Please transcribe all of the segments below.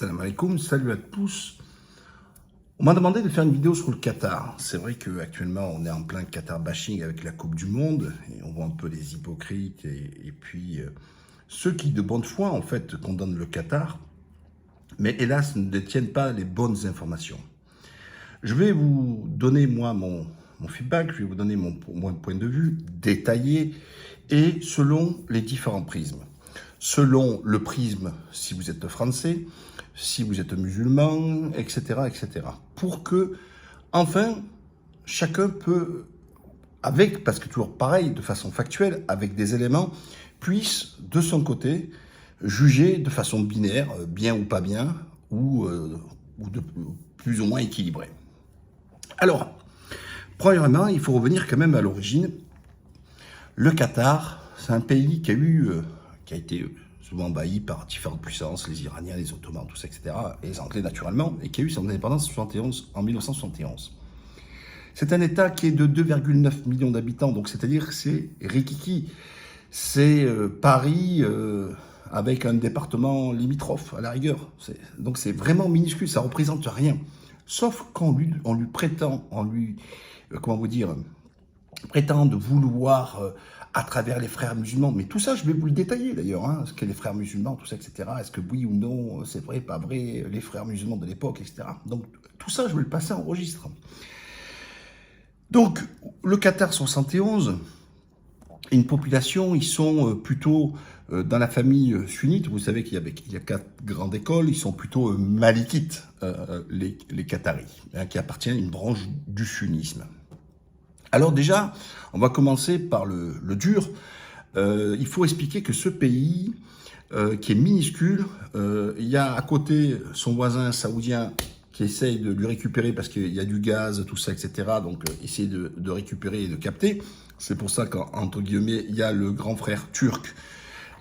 Salam alaikum, salut à tous. On m'a demandé de faire une vidéo sur le Qatar. C'est vrai qu'actuellement, on est en plein Qatar bashing avec la Coupe du Monde. Et on voit un peu les hypocrites et puis ceux qui, de bonne foi, en fait, condamnent le Qatar, mais hélas, ne détiennent pas les bonnes informations. Je vais vous donner, moi, mon feedback, je vais vous donner mon point de vue détaillé et selon les différents prismes. Selon le prisme, si vous êtes français, si vous êtes musulman, etc., etc. Pour que, enfin, chacun peut, parce que toujours pareil, de façon factuelle, avec des éléments, puisse, de son côté, juger de façon binaire, bien ou pas bien, ou de plus ou moins équilibré. Alors, premièrement, il faut revenir quand même à l'origine. Le Qatar, c'est un pays qui a été souvent envahi par différentes puissances, les Iraniens, les Ottomans, tout ça, etc., et les Anglais naturellement, et qui a eu son indépendance en 1971. C'est un État qui est de 2,9 millions d'habitants, donc c'est-à-dire que c'est rikiki. C'est Paris avec un département limitrophe, à la rigueur. Donc c'est vraiment minuscule, ça représente rien. Sauf quand on lui prétend, comment vous dire, prétend de vouloir, à travers les frères musulmans, mais tout ça, je vais vous le détailler d'ailleurs, hein, ce qu'est les frères musulmans, tout ça, etc. Est-ce que oui ou non, c'est vrai, pas vrai, les frères musulmans de l'époque, etc. Donc tout ça, je vais le passer en registre. Donc, le Qatar 71, une population, ils sont plutôt dans la famille sunnite. Vous savez qu'il y a 4 grandes écoles, ils sont plutôt malikites, les Qataris, hein, qui appartiennent à une branche du sunnisme. Alors déjà, on va commencer par le dur. Il faut expliquer que ce pays, qui est minuscule, il y a à côté son voisin saoudien qui essaye de lui récupérer parce qu'il y a du gaz, tout ça, etc. Donc, essayer de récupérer et de capter. C'est pour ça qu'entre guillemets, il y a le grand frère turc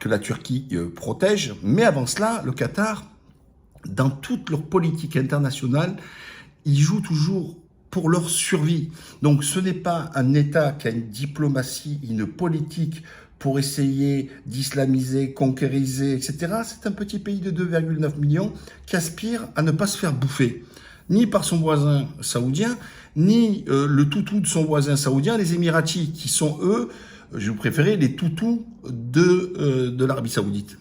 que la Turquie protège. Mais avant cela, le Qatar, dans toute leur politique internationale, ils jouent toujours pour leur survie. Donc ce n'est pas un État qui a une diplomatie, une politique pour essayer d'islamiser, conquériser, etc. C'est un petit pays de 2,9 millions qui aspire à ne pas se faire bouffer, ni par son voisin saoudien, ni le toutou de son voisin saoudien, les Émiratis, qui sont eux, je vous préférais, les toutous de l'Arabie Saoudite.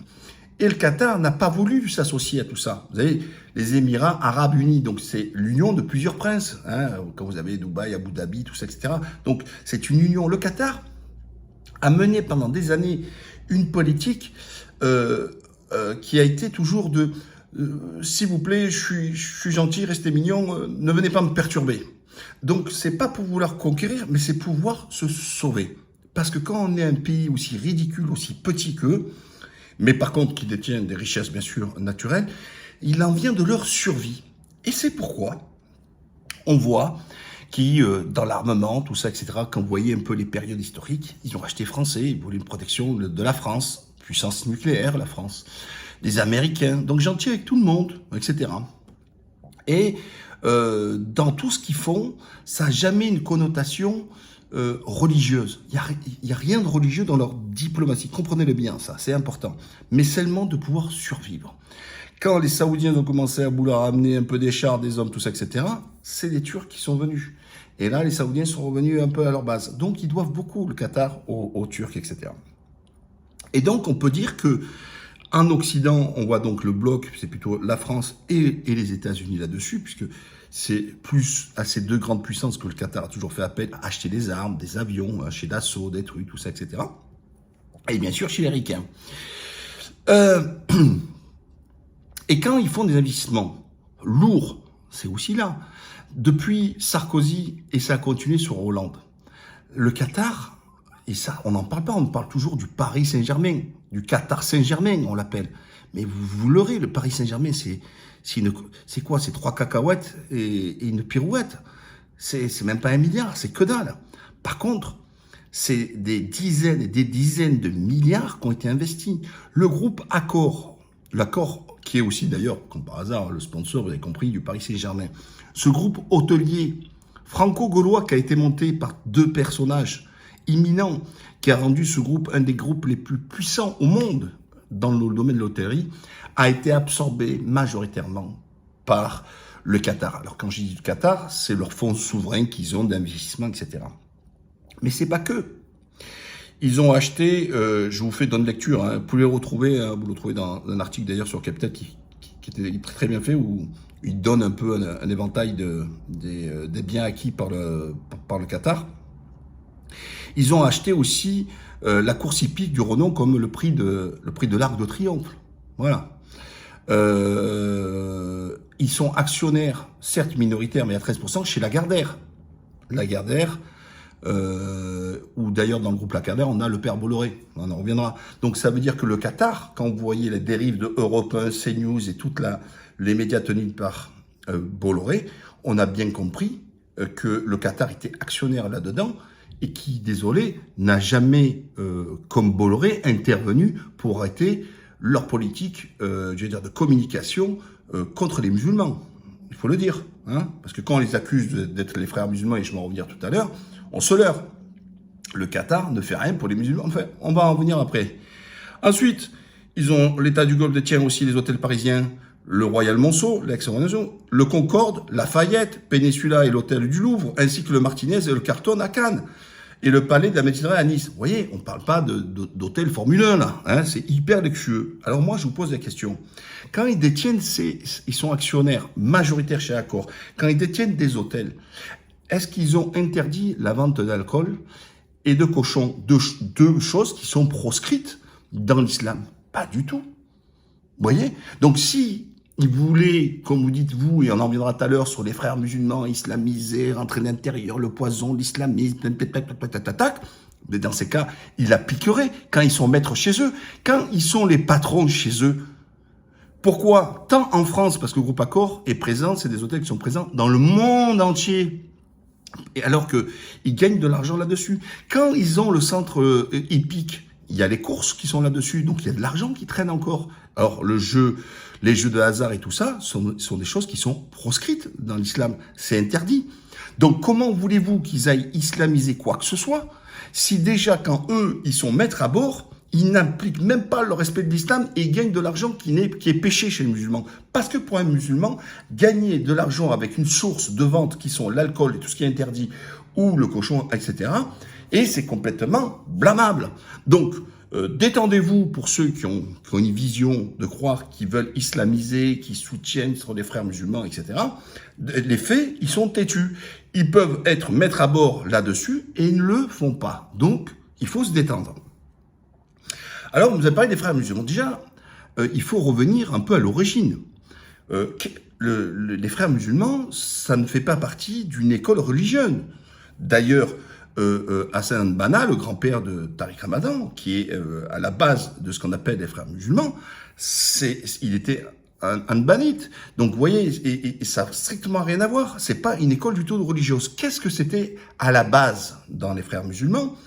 Et le Qatar n'a pas voulu s'associer à tout ça. Vous savez, les Émirats Arabes Unis, donc c'est l'union de plusieurs princes. Hein, quand vous avez Dubaï, Abu Dhabi, tout ça, etc. Donc c'est une union. Le Qatar a mené pendant des années une politique qui a été toujours de s'il vous plaît, je suis gentil, restez mignon, ne venez pas me perturber. Donc c'est pas pour vouloir conquérir, mais c'est pour pouvoir se sauver. Parce que quand on est un pays aussi ridicule, aussi petit qu'eux, mais par contre qui détient des richesses bien sûr naturelles, il en vient de leur survie. Et c'est pourquoi on voit qui, dans l'armement, tout ça, etc., quand vous voyez un peu les périodes historiques, ils ont acheté français, ils voulaient une protection de la France, puissance nucléaire, la France, des Américains, donc gentil avec tout le monde, etc. Et dans tout ce qu'ils font, ça n'a jamais une connotation religieuse. Il y a rien de religieux dans leur diplomatie. Comprenez-le bien, ça, c'est important. Mais seulement de pouvoir survivre. Quand les Saoudiens ont commencé à vouloir amener un peu des chars, des hommes, tout ça, etc., c'est les Turcs qui sont venus. Et là, les Saoudiens sont revenus un peu à leur base. Donc, ils doivent beaucoup, le Qatar, aux Turcs, etc. Et donc, on peut dire que en Occident, on voit donc le bloc, c'est plutôt la France et les États-Unis là-dessus, puisque c'est plus à ces deux grandes puissances que le Qatar a toujours fait appel à acheter des armes, des avions, acheter Dassault, des trucs, tout ça, etc. Et bien sûr, chez les Ricains. Et quand ils font des investissements lourds, c'est aussi là. Depuis Sarkozy, et ça a continué sur Hollande, le Qatar, et ça, on n'en parle pas, on parle toujours du Paris Saint-Germain, du Qatar Saint-Germain, on l'appelle. Mais vous l'aurez, le Paris Saint-Germain, c'est quoi? C'est 3 cacahuètes et une pirouette. C'est même pas 1 milliard, c'est que dalle. Par contre, c'est des dizaines et des dizaines de milliards qui ont été investis. Le groupe Accor, l'Accor, qui est aussi d'ailleurs, comme par hasard, le sponsor, vous avez compris, du Paris Saint-Germain. Ce groupe hôtelier franco-gaulois qui a été monté par 2 personnages imminents, qui a rendu ce groupe un des groupes les plus puissants au monde, dans le domaine de l'hôtellerie a été absorbé majoritairement par le Qatar. Alors quand je dis du Qatar, c'est leur fonds souverain qu'ils ont d'investissement, etc. Mais c'est pas que. Ils ont acheté, je vous fais donne lecture, hein, vous pouvez le retrouver, hein, vous le trouvez dans un article d'ailleurs sur Capital qui était très bien fait, où il donne un peu un éventail des biens acquis par le Qatar. Ils ont acheté aussi la course hippique du renom comme le prix de l'Arc de Triomphe. Voilà. Ils sont actionnaires, certes minoritaires, mais à 13%, chez Lagardère. Lagardère, ou d'ailleurs dans le groupe Lagardère, on a le père Bolloré. On en reviendra. Donc ça veut dire que le Qatar, quand vous voyez les dérives de Europe 1, CNews et toutes les médias tenus par Bolloré, on a bien compris que le Qatar était actionnaire là-dedans et qui, désolé, n'a jamais, comme Bolloré, intervenu pour arrêter leur politique, je veux dire, de communication contre les musulmans. Il faut le dire, hein, parce que quand on les accuse d'être les frères musulmans, et je vais en revenir tout à l'heure, on se leurre. Le Qatar ne fait rien pour les musulmans. Enfin, on va en venir après. Ensuite, ils ont l'État du Golfe détient aussi les hôtels parisiens, le Royal Monceau, l'ex-Royal, le Concorde, Lafayette, Peninsula et l'hôtel du Louvre, ainsi que le Martinez et le Carlton à Cannes, et le Palais de la Méditerranée à Nice. Vous voyez, on ne parle pas d'hôtel Formule 1, là. Hein, c'est hyper luxueux. Alors moi, je vous pose la question. Quand ils détiennent, ils sont actionnaires majoritaires chez Accor, quand ils détiennent des hôtels, est-ce qu'ils ont interdit la vente d'alcool et de cochons, deux choses qui sont proscrites dans l'islam? Pas du tout. Vous voyez? Donc si ils voulaient, comme vous dites vous, et on en reviendra tout à l'heure sur les frères musulmans islamisés, rentrer à l'intérieur, le poison, l'islamisme, mais dans ces cas, ils l'appliqueraient quand ils sont maîtres chez eux, quand ils sont les patrons chez eux. Pourquoi? Tant en France, parce que le groupe Accor est présent, c'est des hôtels qui sont présents dans le monde entier. Et alors qu'ils gagnent de l'argent là-dessus. Quand ils ont le centre hippique, il y a les courses qui sont là-dessus, donc il y a de l'argent qui traîne encore. Alors les jeux de hasard et tout ça sont des choses qui sont proscrites dans l'islam. C'est interdit. Donc comment voulez-vous qu'ils aillent islamiser quoi que ce soit si déjà quand eux, ils sont maîtres à bord, ils n'appliquent même pas le respect de l'islam et ils gagnent de l'argent qui est péché chez les musulmans. Parce que pour un musulman, gagner de l'argent avec une source de vente qui sont l'alcool et tout ce qui est interdit, ou le cochon, etc., et c'est complètement blâmable. Donc, détendez-vous pour ceux qui ont une vision de croire qu'ils veulent islamiser, qui soutiennent sur les frères musulmans, etc. Les faits, ils sont têtus. Ils peuvent être maîtres à bord là-dessus et ils ne le font pas. Donc, il faut se détendre. Alors, vous avez parlé des frères musulmans. Déjà, il faut revenir un peu à l'origine. Les frères musulmans, ça ne fait pas partie d'une école religieuse. D'ailleurs, Hassan Banna, le grand-père de Tariq Ramadan, qui est à la base de ce qu'on appelle les frères musulmans, il était un banite. Donc, vous voyez, et ça n'a strictement rien à voir. C'est pas une école du tout religieuse. Qu'est-ce que c'était à la base dans les frères musulmans?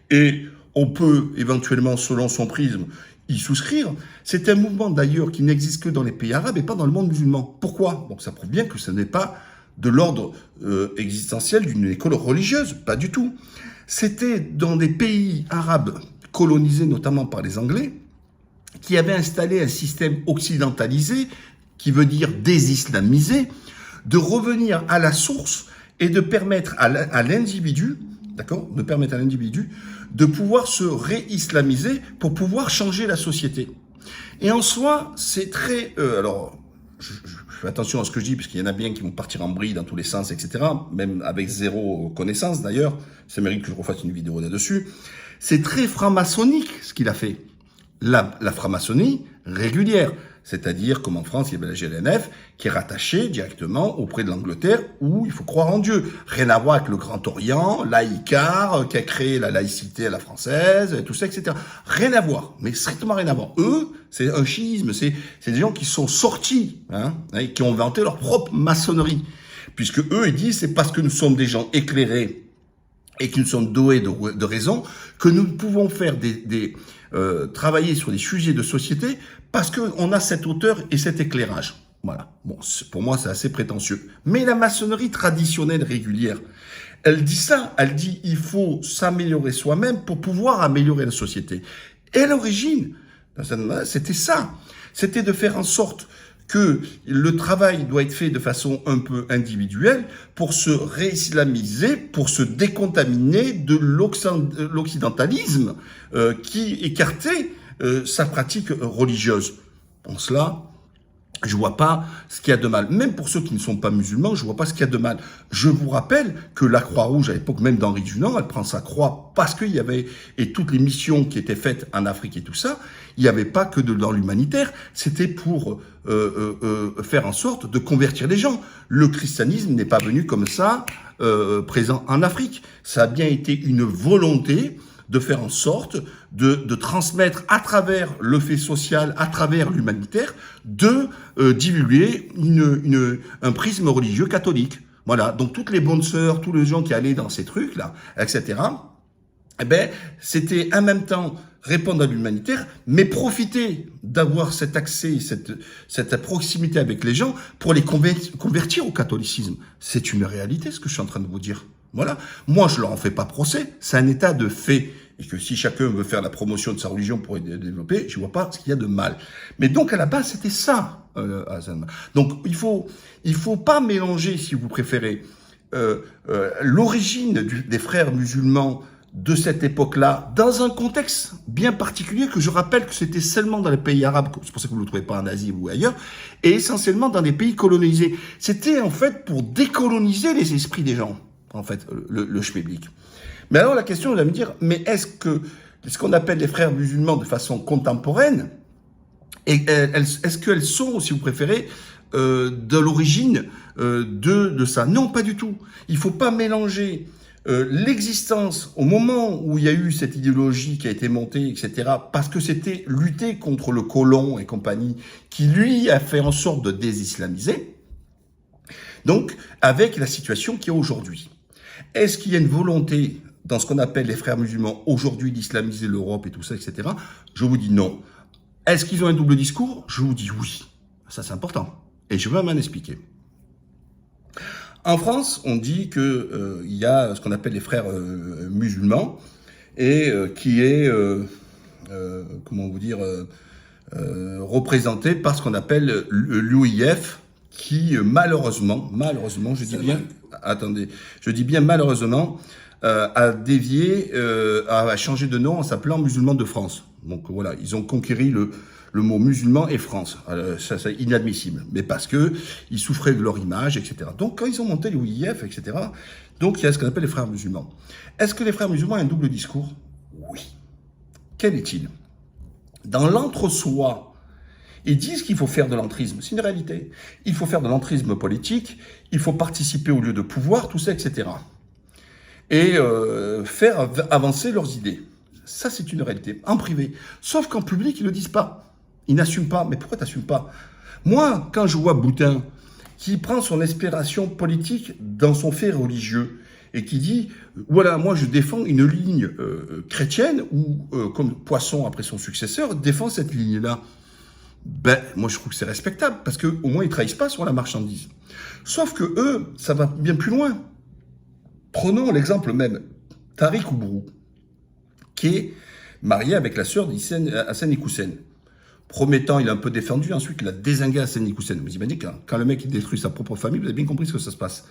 Et on peut éventuellement, selon son prisme, y souscrire. C'est un mouvement d'ailleurs qui n'existe que dans les pays arabes et pas dans le monde musulman. Pourquoi? Donc ça prouve bien que ce n'est pas de l'ordre existentiel d'une école religieuse, pas du tout. C'était dans des pays arabes colonisés notamment par les Anglais qui avaient installé un système occidentalisé, qui veut dire désislamisé, de revenir à la source et de permettre à l'individu, d'accord, de permettre à l'individu de pouvoir se réislamiser pour pouvoir changer la société. Et en soi, c'est très... alors, je fais attention à ce que je dis, parce qu'il y en a bien qui vont partir en vrille dans tous les sens, etc. Même avec zéro connaissance, d'ailleurs. Ça mérite que je refasse une vidéo là-dessus. C'est très franc-maçonnique, ce qu'il a fait. La franc-maçonnerie régulière. C'est-à-dire, comme en France, il y avait la GLNF, qui est rattachée directement auprès de l'Angleterre, où il faut croire en Dieu. Rien à voir avec le Grand Orient, l'Icar, qui a créé la laïcité à la française, tout ça, etc. Rien à voir, mais strictement rien à voir. Eux, c'est un chiisme, c'est des gens qui sont sortis, hein, qui ont inventé leur propre maçonnerie. Puisque eux, ils disent, c'est parce que nous sommes des gens éclairés et que nous sommes doués de raison que nous pouvons faire travailler sur des sujets de société parce qu'on a cette hauteur et cet éclairage. Voilà. Bon, pour moi, c'est assez prétentieux. Mais la maçonnerie traditionnelle régulière, elle dit ça. Elle dit il faut s'améliorer soi-même pour pouvoir améliorer la société. Et à l'origine, C'était ça. C'était de faire en sorte que le travail doit être fait de façon un peu individuelle pour se réislamiser, pour se décontaminer de l'occidentalisme qui écartait sa pratique religieuse. En cela, je vois pas ce qu'il y a de mal. Même pour ceux qui ne sont pas musulmans, je vois pas ce qu'il y a de mal. Je vous rappelle que la Croix-Rouge, à l'époque même d'Henri Dunant, elle prend sa croix parce qu'il y avait, et toutes les missions qui étaient faites en Afrique et tout ça, il n'y avait pas que dans l'humanitaire, c'était pour faire en sorte de convertir les gens. Le christianisme n'est pas venu comme ça, présent en Afrique. Ça a bien été une volonté de faire en sorte de transmettre à travers le fait social, à travers l'humanitaire, de divulguer un prisme religieux catholique. Voilà, donc toutes les bonnes sœurs, tous les gens qui allaient dans ces trucs-là, etc., eh ben, c'était en même temps répondre à l'humanitaire, mais profiter d'avoir cet accès, cette proximité avec les gens pour les convertir au catholicisme. C'est une réalité, ce que je suis en train de vous dire. Voilà. Moi, je leur en fais pas procès. C'est un état de fait. Et que si chacun veut faire la promotion de sa religion pour développer, je vois pas ce qu'il y a de mal. Mais donc, à la base, c'était ça, Hassan. Donc, il faut pas mélanger, si vous préférez, l'origine des frères musulmans de cette époque-là, dans un contexte bien particulier, que je rappelle que c'était seulement dans les pays arabes, c'est pour ça que vous ne le trouvez pas en Asie ou ailleurs, et essentiellement dans des pays colonisés. C'était en fait pour décoloniser les esprits des gens, en fait, le schmilblick. Mais alors la question, vous allez me dire, mais est-ce que ce qu'on appelle les frères musulmans de façon contemporaine, est-ce qu'elles sont, si vous préférez, de l'origine de ça? Non, pas du tout. Il ne faut pas mélanger l'existence au moment où il y a eu cette idéologie qui a été montée, etc., parce que c'était lutter contre le colon et compagnie, qui lui a fait en sorte de désislamiser, donc avec la situation qu'il y a aujourd'hui. Est-ce qu'il y a une volonté dans ce qu'on appelle les frères musulmans aujourd'hui d'islamiser l'Europe et tout ça, etc. Je vous dis non. Est-ce qu'ils ont un double discours? Je vous dis oui. Ça, c'est important. Et je vais m'en expliquer. En France, on dit que il y a ce qu'on appelle les frères musulmans et qui est, comment vous dire, représenté par ce qu'on appelle l'UIF, qui malheureusement, je dis bien, attendez, je dis bien malheureusement, a dévié, a changé de nom en s'appelant Musulmans de France. Donc voilà, ils ont conquéri le mot musulman et France. Ça, c'est inadmissible, mais parce que ils souffraient de leur image, etc. Donc quand ils ont monté l'UIF, etc., donc il y a ce qu'on appelle les frères musulmans. Est-ce que les frères musulmans ont un double discours? Oui. Quel est-il? Dans l'entre-soi, ils disent qu'il faut faire de l'entrisme. C'est une réalité. Il faut faire de l'entrisme politique, il faut participer au lieu de pouvoir, tout ça, etc. Et faire avancer leurs idées. Ça, c'est une réalité, en privé. Sauf qu'en public, ils ne le disent pas. Ils n'assument pas. Mais pourquoi tu n'assumes pas? Moi, quand je vois Boutin, qui prend son inspiration politique dans son fait religieux, et qui dit, voilà, moi je défends une ligne chrétienne, ou comme Poisson, après son successeur, défend cette ligne-là. Ben, moi je trouve que c'est respectable, parce qu'au moins ils ne trahissent pas sur la marchandise. Sauf que eux, ça va bien plus loin. Prenons l'exemple même, Tariq Oubrou, qui est marié avec la sœur d'Hassan Iqoussen. Premier temps, il a un peu défendu, ensuite il a dézingué Hassan Iqoussen. Vous imaginez quand le mec il détruit sa propre famille, vous avez bien compris ce que ça se passe.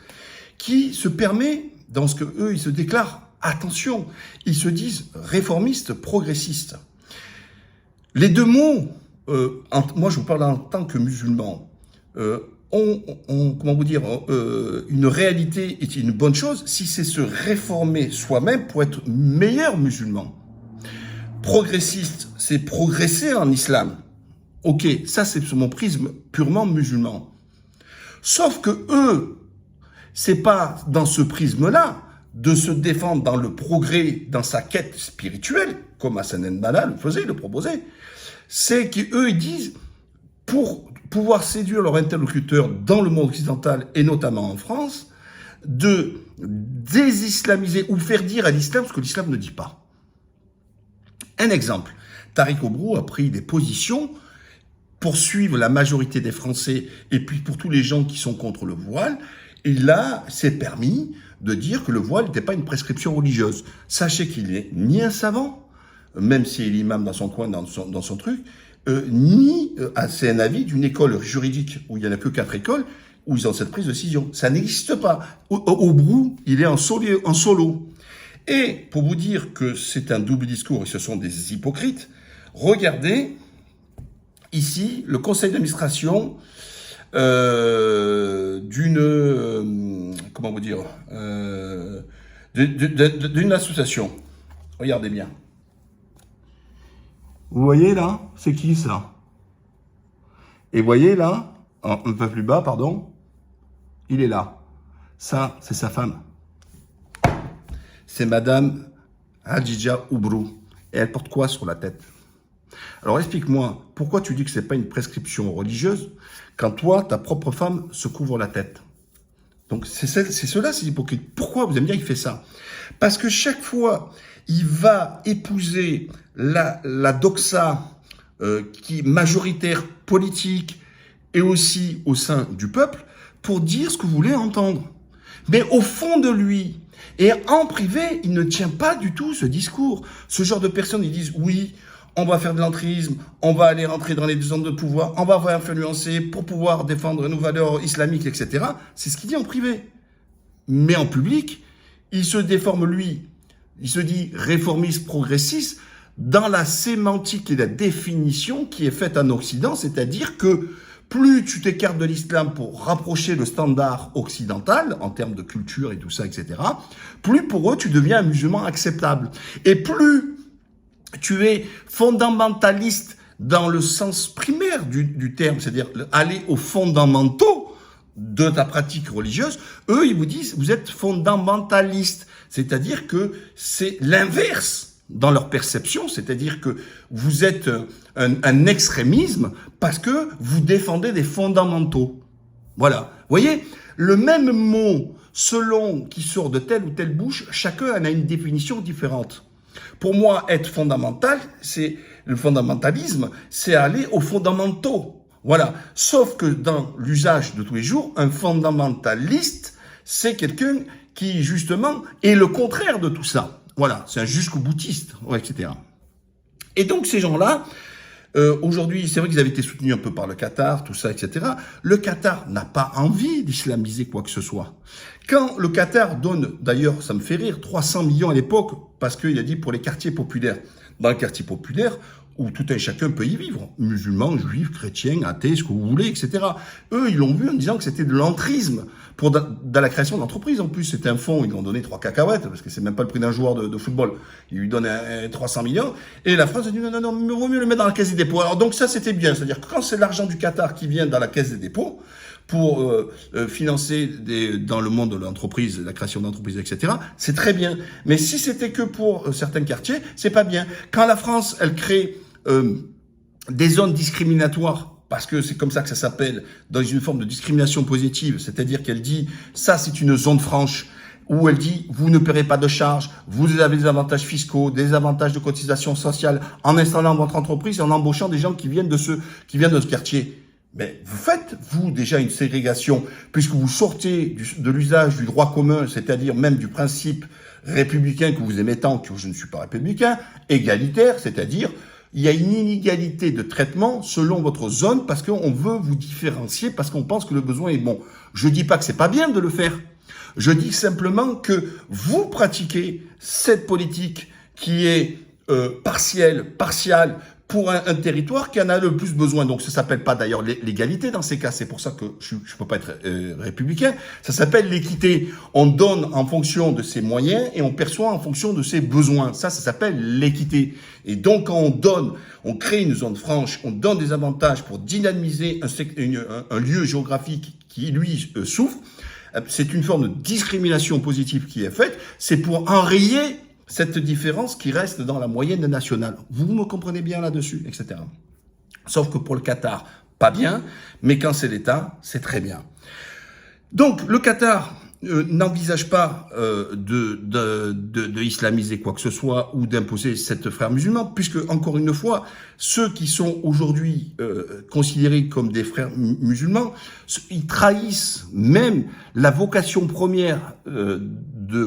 Qui se permet, dans ce que eux ils se déclarent, attention, ils se disent réformistes, progressistes. Les deux mots, moi je vous parle en tant que musulman, comment vous dire, une réalité est une bonne chose si c'est se réformer soi-même pour être meilleur musulman. Progressiste, c'est progresser en islam. Ok, ça c'est mon prisme purement musulman. Sauf que eux, c'est pas dans ce prisme-là de se défendre dans le progrès, dans sa quête spirituelle, comme Hassan el-Banna le faisait, le proposait. C'est qu'eux, ils disent, pour pouvoir séduire leur interlocuteur dans le monde occidental et notamment en France, de désislamiser ou faire dire à l'islam ce que l'islam ne dit pas. Un exemple, Tariq Oubrou a pris des positions pour suivre la majorité des Français et puis pour tous les gens qui sont contre le voile. Et là, c'est permis de dire que le voile n'était pas une prescription religieuse. Sachez qu'il n'est ni un savant, même si il est imam dans son coin, dans son truc, ni c'est un avis d'une école juridique où il n'y en a que 4 écoles, où ils ont cette prise de décision. Ça n'existe pas. Au Brou, il est en solo. Et pour vous dire que c'est un double discours et ce sont des hypocrites, regardez ici le conseil d'administration comment vous dire, d'une association. Regardez bien. Vous voyez là, c'est qui ça? Et vous voyez là, un peu plus bas, pardon, il est là. Ça, c'est sa femme. C'est Madame Hadjidja Oubrou. Et elle porte quoi sur la tête? Alors explique-moi, pourquoi tu dis que c'est pas une prescription religieuse quand toi, ta propre femme se couvre la tête? Donc c'est cela, c'est hypocrite. Pourquoi vous allez me dire qu'il fait ça? Parce que chaque fois, il va épouser la doxa qui est majoritaire politique et aussi au sein du peuple pour dire ce que vous voulez entendre. Mais au fond de lui, et en privé, il ne tient pas du tout ce discours. Ce genre de personnes, ils disent oui, on va faire de l'entrisme, on va aller rentrer dans les zones de pouvoir, on va influencer pour pouvoir défendre nos valeurs islamiques, etc. C'est ce qu'il dit en privé. Mais en public, il se déforme lui, il se dit réformiste, progressiste, dans la sémantique et la définition qui est faite en Occident, c'est-à-dire que plus tu t'écartes de l'islam pour rapprocher le standard occidental, en termes de culture et tout ça, etc., plus pour eux, tu deviens un musulman acceptable. Et plus tu es fondamentaliste dans le sens primaire du terme, c'est-à-dire aller aux fondamentaux de ta pratique religieuse, eux, ils vous disent, vous êtes fondamentaliste. C'est-à-dire que c'est l'inverse dans leur perception, c'est-à-dire que vous êtes un extrémisme parce que vous défendez des fondamentaux. Voilà. Vous voyez, le même mot, selon qui sort de telle ou telle bouche, chacun en a une définition différente. Pour moi, être fondamental, c'est le fondamentalisme, c'est aller aux fondamentaux. Voilà. Sauf que dans l'usage de tous les jours, un fondamentaliste, c'est quelqu'un qui, justement, est le contraire de tout ça. Voilà, c'est un jusqu'au-boutiste, etc. Et donc, ces gens-là, aujourd'hui, c'est vrai qu'ils avaient été soutenus un peu par le Qatar, tout ça, etc. Le Qatar n'a pas envie d'islamiser quoi que ce soit. Quand le Qatar donne, d'ailleurs, ça me fait rire, 300 millions à l'époque, parce qu'il a dit pour les quartiers populaires. Dans le quartier populaire, où tout un chacun peut y vivre, musulmans, juifs, chrétiens, athées, ce que vous voulez, etc. Eux, ils l'ont vu en disant que c'était de l'entrisme dans la création d'entreprises. En plus, c'était un fonds, ils lui ont donné 3 cacahuètes, parce que c'est même pas le prix d'un joueur de football. Ils lui donnent 300 millions, et la France a dit non, il vaut mieux le mettre dans la caisse des dépôts. Alors donc ça, c'était bien, c'est-à-dire que quand c'est l'argent du Qatar qui vient dans la caisse des dépôts, pour financer dans le monde de l'entreprise, la création d'entreprises, etc., c'est très bien. Mais si c'était que pour certains quartiers, c'est pas bien. Quand la France, elle crée des zones discriminatoires, parce que c'est comme ça que ça s'appelle, dans une forme de discrimination positive, c'est-à-dire qu'elle dit, ça c'est une zone franche, où elle dit, vous ne paierez pas de charges, vous avez des avantages fiscaux, des avantages de cotisation sociale, en installant votre entreprise et en embauchant des gens qui viennent de ce quartier. Mais vous faites, vous, déjà une ségrégation, puisque vous sortez de l'usage du droit commun, c'est-à-dire même du principe républicain que vous aimez tant, que je ne suis pas républicain, égalitaire, c'est-à-dire il y a une inégalité de traitement selon votre zone, parce qu'on veut vous différencier, parce qu'on pense que le besoin est bon. Je dis pas que c'est pas bien de le faire. Je dis simplement que vous pratiquez cette politique qui est partielle, pour un territoire qui en a le plus besoin. Donc ça s'appelle pas d'ailleurs l'égalité dans ces cas, c'est pour ça que je peux pas être républicain, ça s'appelle l'équité. On donne en fonction de ses moyens et on perçoit en fonction de ses besoins. Ça s'appelle l'équité. Et donc quand on crée une zone franche, on donne des avantages pour dynamiser un lieu géographique qui lui souffre, c'est une forme de discrimination positive qui est faite, c'est pour enrayer cette différence qui reste dans la moyenne nationale. Vous me comprenez bien là-dessus, etc. Sauf que pour le Qatar, pas bien, mais quand c'est l'État, c'est très bien. Donc, le Qatar n'envisage pas de islamiser quoi que ce soit ou d'imposer cette frère musulman, puisque, encore une fois, ceux qui sont aujourd'hui considérés comme des frères musulmans, ils trahissent même la vocation première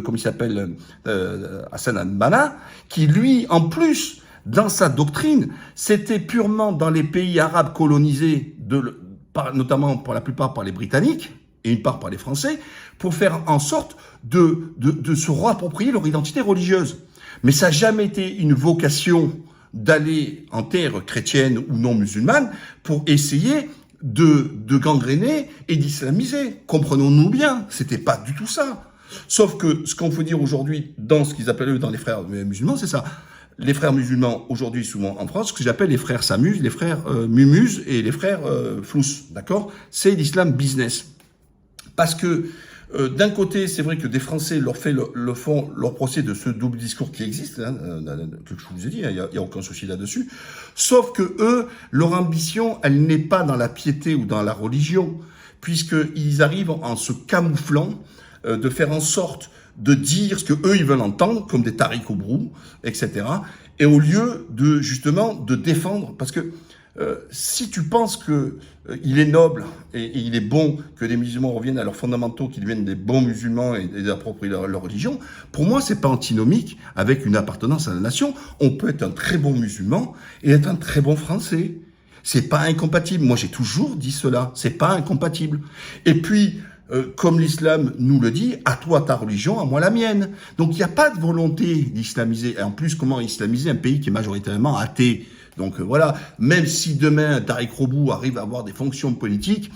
comment il s'appelle, Hassan al-Banna, qui lui, en plus dans sa doctrine, c'était purement dans les pays arabes colonisés, notamment pour la plupart par les Britanniques, et une part par les Français, pour faire en sorte de se réapproprier leur identité religieuse. Mais ça n'a jamais été une vocation d'aller en terre chrétienne ou non musulmane pour essayer de gangréner et d'islamiser. Comprenons-nous bien, c'était pas du tout ça. Sauf que ce qu'on peut dire aujourd'hui dans ce qu'ils appellent eux dans les frères musulmans, c'est ça. Les frères musulmans aujourd'hui souvent en France, ce que j'appelle les frères Samuz, les frères Mumuz et les frères Flous, d'accord? C'est l'islam business. Parce que d'un côté, c'est vrai que des Français font leur procès de ce double discours qui existe, hein, que je vous ai dit, il n'y a aucun souci là-dessus. Sauf que eux, leur ambition, elle n'est pas dans la piété ou dans la religion, puisqu'ils arrivent en se camouflant, de faire en sorte de dire ce que eux ils veulent entendre, comme des tariq au brou, etc. Et au lieu de justement de défendre, parce que si tu penses que il est noble et il est bon que les musulmans reviennent à leurs fondamentaux, qu'ils deviennent des bons musulmans et approprient leur religion, pour moi c'est pas antinomique avec une appartenance à la nation. On peut être un très bon musulman et être un très bon Français. C'est pas incompatible. Moi j'ai toujours dit cela. C'est pas incompatible. Et puis comme l'islam nous le dit, à toi ta religion, à moi la mienne. Donc il n'y a pas de volonté d'islamiser. Et en plus, comment islamiser un pays qui est majoritairement athée? Donc voilà, même si demain Tariq Robou arrive à avoir des fonctions politiques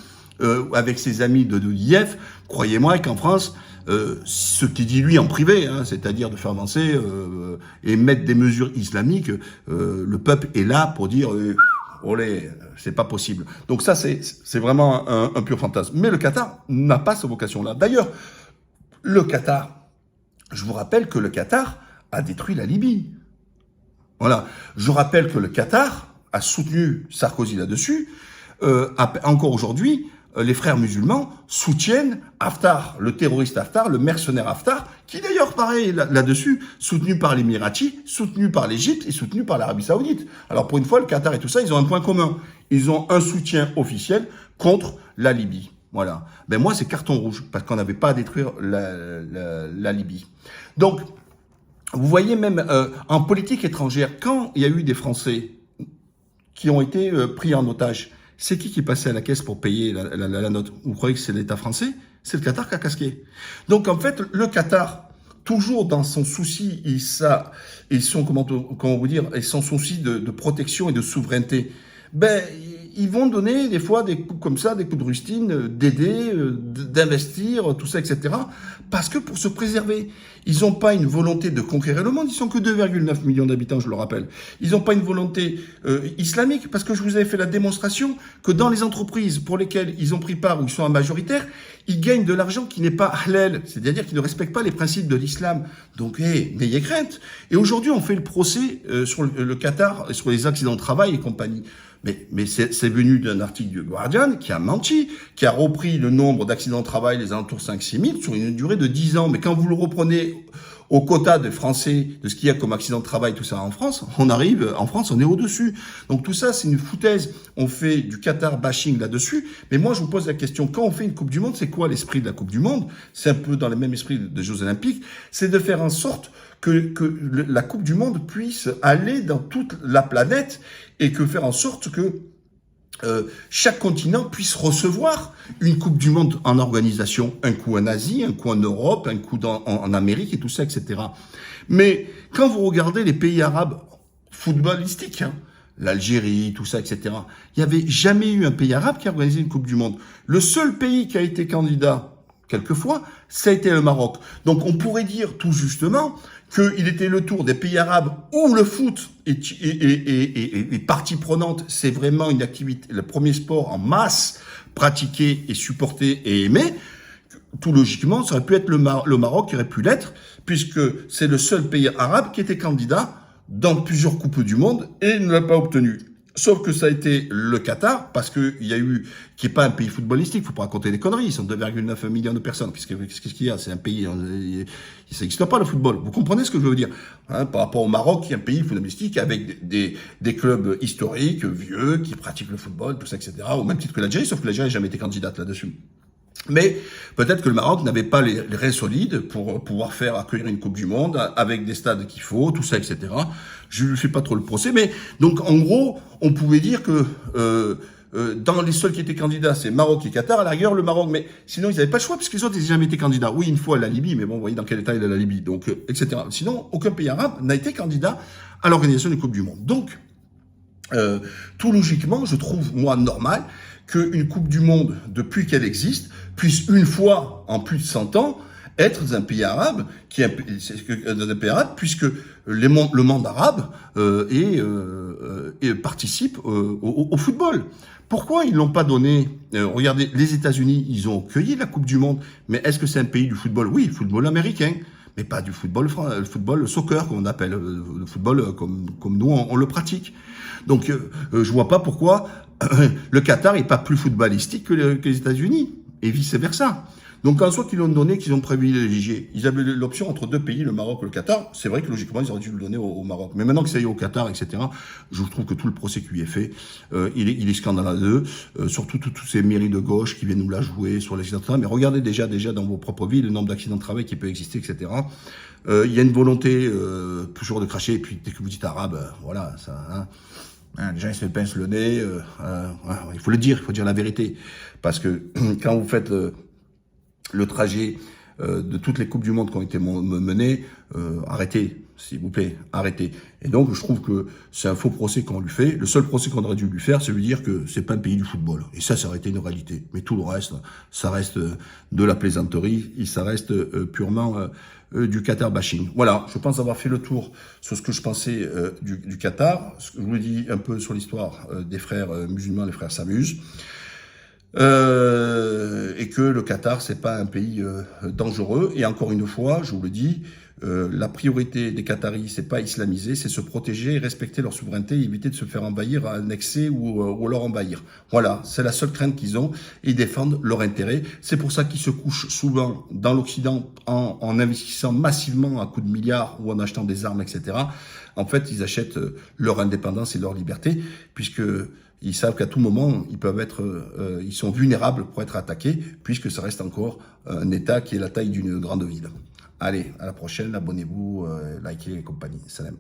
avec ses amis de l'IF, croyez-moi qu'en France, ce qu'il dit lui en privé, hein, c'est-à-dire de faire avancer et mettre des mesures islamiques, le peuple est là pour dire olé, c'est pas possible. Donc ça, c'est vraiment un pur fantasme. Mais le Qatar n'a pas cette vocation-là. D'ailleurs, le Qatar, je vous rappelle que le Qatar a détruit la Libye. Voilà. Je rappelle que le Qatar a soutenu Sarkozy là-dessus. Encore aujourd'hui, les frères musulmans soutiennent Haftar, le terroriste Haftar, le mercenaire Haftar, qui d'ailleurs, pareil, là-dessus, soutenu par l'Émirati, soutenu par l'Égypte et soutenu par l'Arabie Saoudite. Alors pour une fois, le Qatar et tout ça, ils ont un point commun. Ils ont un soutien officiel contre la Libye. Voilà. Ben moi, c'est carton rouge, parce qu'on n'avait pas à détruire la Libye. Donc, vous voyez même en politique étrangère, quand il y a eu des Français qui ont été pris en otage, c'est qui passait à la caisse pour payer la note? Vous croyez que c'est l'État français? C'est le Qatar qui a casqué. Donc en fait, le Qatar, toujours dans son souci, ils sont son souci de protection et de souveraineté, ben ils vont donner des fois des coups comme ça, des coups de rustine, d'aider, d'investir, tout ça, etc. Parce que pour se préserver, ils n'ont pas une volonté de conquérir le monde. Ils sont que 2,9 millions d'habitants, je le rappelle. Ils n'ont pas une volonté islamique, parce que je vous avais fait la démonstration que dans les entreprises pour lesquelles ils ont pris part ou ils sont en majoritaire, ils gagnent de l'argent qui n'est pas halal, c'est-à-dire qu'ils ne respectent pas les principes de l'islam. Donc, n'ayez crainte. Et aujourd'hui, on fait le procès sur le Qatar, sur les accidents de travail et compagnie. Mais c'est venu d'un article du Guardian qui a menti, qui a repris le nombre d'accidents de travail, les alentours 5-6 000, sur une durée de 10 ans. Mais quand vous le reprenez au quota des Français, de ce qu'il y a comme accident de travail, tout ça en France, on est au-dessus. Donc tout ça, c'est une foutaise. On fait du Qatar bashing là-dessus. Mais moi, je vous pose la question, quand on fait une Coupe du Monde, c'est quoi l'esprit de la Coupe du Monde? C'est un peu dans le même esprit des Jeux Olympiques. C'est de faire en sorte que la Coupe du Monde puisse aller dans toute la planète et que faire en sorte que chaque continent puisse recevoir une Coupe du Monde en organisation, un coup en Asie, un coup en Europe, un coup en Amérique et tout ça, etc. Mais quand vous regardez les pays arabes footballistiques, hein, l'Algérie, tout ça, etc., il n'y avait jamais eu un pays arabe qui a organisé une Coupe du Monde. Le seul pays qui a été candidat, quelquefois, ça a été le Maroc. Donc on pourrait dire tout justement qu'il était le tour des pays arabes où le foot est partie prenante, c'est vraiment une activité, le premier sport en masse pratiqué et supporté et aimé. Tout logiquement, ça aurait pu être le Maroc qui aurait pu l'être, puisque c'est le seul pays arabe qui était candidat dans plusieurs coupes du monde et ne l'a pas obtenu. Sauf que ça a été le Qatar, parce qu'il y a eu, qui n'est pas un pays footballistique, il ne faut pas raconter des conneries, ils sont 2,9 millions de personnes. Qu'est-ce qu'il y a? C'est un pays, ça n'existe pas le football. Vous comprenez ce que je veux dire, hein? Par rapport au Maroc, qui est un pays footballistique avec des clubs historiques, vieux, qui pratiquent le football, tout ça, etc. Au même titre que l'Algérie, sauf que l'Algérie n'a jamais été candidate là-dessus. Mais peut-être que le Maroc n'avait pas les reins solides pour pouvoir faire accueillir une Coupe du Monde avec des stades qu'il faut, tout ça, etc. Je ne fais pas trop le procès, mais donc en gros, on pouvait dire que dans les seuls qui étaient candidats, c'est Maroc et Qatar. À la rigueur, le Maroc, mais sinon ils n'avaient pas le choix parce que les autres ils n'avaient jamais été candidats. Oui, une fois la Libye, mais bon, vous voyez dans quel état il est la Libye, donc etc. Sinon, aucun pays arabe n'a été candidat à l'organisation d'une Coupe du Monde. Donc tout logiquement, je trouve, moi, normal qu'une Coupe du Monde, depuis qu'elle existe, puisse une fois en plus de 100 ans être dans un pays arabe, dans un pays arabe, puisque le monde arabe participe au football. Pourquoi ils l'ont pas donné regardez, les États-Unis, ils ont accueilli la Coupe du Monde, mais est-ce que c'est un pays du football? Oui, le football américain, mais pas du football, le football soccer, comme on appelle, le football comme nous on le pratique. Donc, je vois pas pourquoi le Qatar est pas plus footballistique que les États-Unis, et vice-versa. Donc, en soi qu'ils l'ont donné, qu'ils ont privilégié, ils avaient l'option entre deux pays, le Maroc et le Qatar. C'est vrai que logiquement, ils auraient dû le donner au Maroc. Mais maintenant que ça y est au Qatar, etc., je trouve que tout le procès qui lui est fait, il est scandaleux. Surtout tous ces mairies de gauche qui viennent nous la jouer sur l'accident de travail. Mais regardez déjà dans vos propres villes le nombre d'accidents de travail qui peut exister, etc. Il y a une volonté toujours de cracher. Et puis dès que vous dites arabe, voilà, ça. Les gens ils se pincent le nez. Il faut le dire, il faut dire la vérité, parce que quand vous faites le trajet de toutes les Coupes du Monde qui ont été menées, arrêtez, s'il vous plaît, arrêtez. Et donc, je trouve que c'est un faux procès qu'on lui fait. Le seul procès qu'on aurait dû lui faire, c'est lui dire que c'est pas un pays du football. Et ça aurait été une réalité. Mais tout le reste, ça reste de la plaisanterie, et ça reste purement du Qatar bashing. Voilà, je pense avoir fait le tour sur ce que je pensais du Qatar. Je vous le dis un peu sur l'histoire des frères musulmans, les frères s'amusent. Et que le Qatar, c'est pas un pays dangereux. Et encore une fois, je vous le dis, la priorité des Qataris, c'est pas islamiser, c'est se protéger, respecter leur souveraineté, et éviter de se faire envahir, annexer ou leur envahir. Voilà, c'est la seule crainte qu'ils ont. Ils défendent leur intérêt. C'est pour ça qu'ils se couchent souvent dans l'Occident en investissant massivement à coups de milliards ou en achetant des armes, etc. En fait, ils achètent leur indépendance et leur liberté, puisque ils savent qu'à tout moment, ils sont vulnérables pour être attaqués, puisque ça reste encore un État qui est la taille d'une grande ville. Allez, à la prochaine, abonnez-vous, likez et compagnie. Salam.